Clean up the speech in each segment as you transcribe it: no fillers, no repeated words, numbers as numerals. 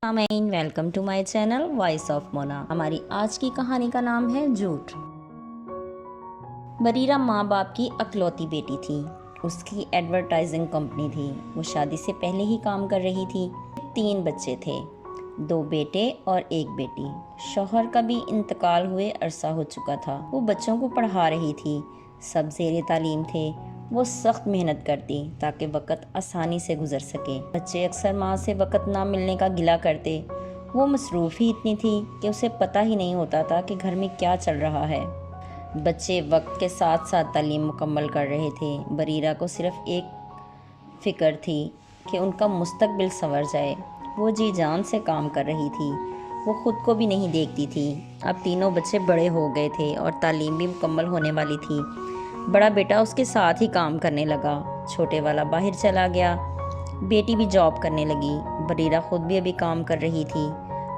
سامعین، welcome to my channel voice of Mona. ہماری آج کی کہانی کا نام ہے جھوٹ۔ بریرہ ماں باپ کی اکلوتی بیٹی تھی۔ اس کی ایڈورٹائزنگ کمپنی تھی۔ وہ شادی سے پہلے ہی کام کر رہی تھی۔ 3 بچے تھے، 2 بیٹے اور 1 بیٹی۔ شوہر کا بھی انتقال ہوئے عرصہ ہو چکا تھا۔ وہ بچوں کو پڑھا رہی تھی، سب زیر تعلیم تھے۔ وہ سخت محنت کرتی تاکہ وقت آسانی سے گزر سکے۔ بچے اکثر ماں سے وقت نہ ملنے کا گلہ کرتے۔ وہ مصروف ہی اتنی تھی کہ اسے پتہ ہی نہیں ہوتا تھا کہ گھر میں کیا چل رہا ہے۔ بچے وقت کے ساتھ ساتھ تعلیم مکمل کر رہے تھے۔ بریرہ کو صرف ایک فکر تھی کہ ان کا مستقبل سنور جائے۔ وہ جی جان سے کام کر رہی تھی۔ وہ خود کو بھی نہیں دیکھتی تھی۔ اب تینوں بچے بڑے ہو گئے تھے اور تعلیم بھی مکمل ہونے والی تھی۔ بڑا بیٹا اس کے ساتھ ہی کام کرنے لگا، چھوٹے والا باہر چلا گیا، بیٹی بھی جاب کرنے لگی۔ بریرہ خود بھی ابھی کام کر رہی تھی۔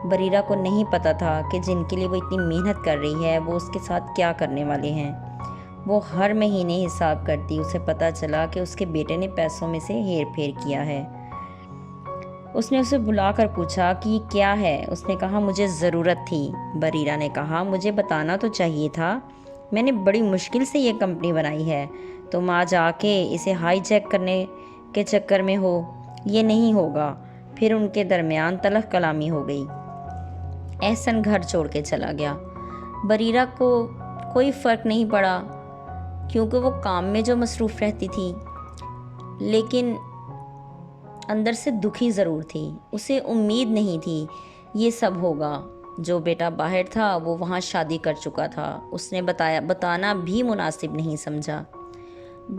بریرہ کو نہیں پتہ تھا کہ جن کے لیے وہ اتنی محنت کر رہی ہے وہ اس کے ساتھ کیا کرنے والے ہیں۔ وہ ہر مہینے حساب کرتی۔ اسے پتہ چلا کہ اس کے بیٹے نے پیسوں میں سے ہیر پھیر کیا ہے۔ اس نے اسے بلا کر پوچھا کہ یہ کیا ہے؟ اس نے کہا مجھے ضرورت تھی۔ بریرہ نے کہا مجھے بتانا تو چاہیے تھا، میں نے بڑی مشکل سے یہ کمپنی بنائی ہے، تم آج آ کے اسے ہائی جیک کرنے کے چکر میں ہو، یہ نہیں ہوگا۔ پھر ان کے درمیان تلخ کلامی ہو گئی۔ احسن گھر چھوڑ کے چلا گیا۔ بریرہ کو کوئی فرق نہیں پڑا کیونکہ وہ کام میں جو مصروف رہتی تھی، لیکن اندر سے دکھی ضرور تھی۔ اسے امید نہیں تھی یہ سب ہوگا۔ جو بیٹا باہر تھا وہ وہاں شادی کر چکا تھا۔ اس نے بتانا بھی مناسب نہیں سمجھا۔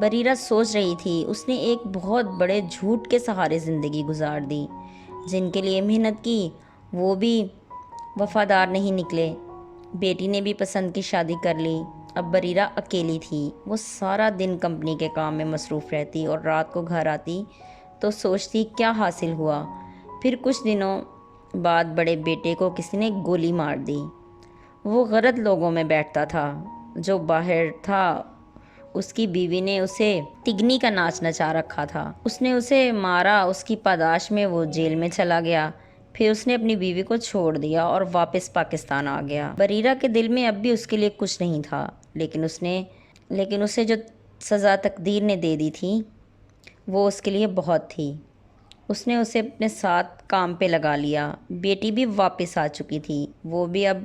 بریرہ سوچ رہی تھی اس نے ایک بہت بڑے جھوٹ کے سہارے زندگی گزار دی۔ جن کے لیے محنت کی وہ بھی وفادار نہیں نکلے۔ بیٹی نے بھی پسند کی شادی کر لی۔ اب بریرہ اکیلی تھی۔ وہ سارا دن کمپنی کے کام میں مصروف رہتی اور رات کو گھر آتی تو سوچتی کیا حاصل ہوا۔ پھر کچھ دنوں بعد بڑے بیٹے کو کسی نے گولی مار دی۔ وہ غلط لوگوں میں بیٹھتا تھا۔ جو باہر تھا اس کی بیوی نے اسے تگنی کا ناچ نچا رکھا تھا۔ اس نے اسے مارا۔ اس کی پاداش میں وہ جیل میں چلا گیا۔ پھر اس نے اپنی بیوی کو چھوڑ دیا اور واپس پاکستان آ گیا۔ بریرہ کے دل میں اب بھی اس کے لیے کچھ نہیں تھا، لیکن اسے جو سزا تقدیر نے دے دی تھی وہ اس کے لیے بہت تھی۔ اس نے اسے اپنے ساتھ کام پہ لگا لیا۔ بیٹی بھی واپس آ چکی تھی۔ وہ بھی اب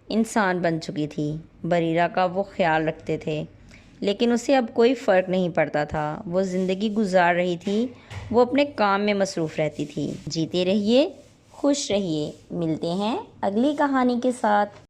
انسان بن چکی تھی۔ بریرہ کا وہ خیال رکھتے تھے، لیکن اسے اب کوئی فرق نہیں پڑتا تھا۔ وہ زندگی گزار رہی تھی، وہ اپنے کام میں مصروف رہتی تھی۔ جیتے رہیے، خوش رہیے۔ ملتے ہیں اگلی کہانی کے ساتھ۔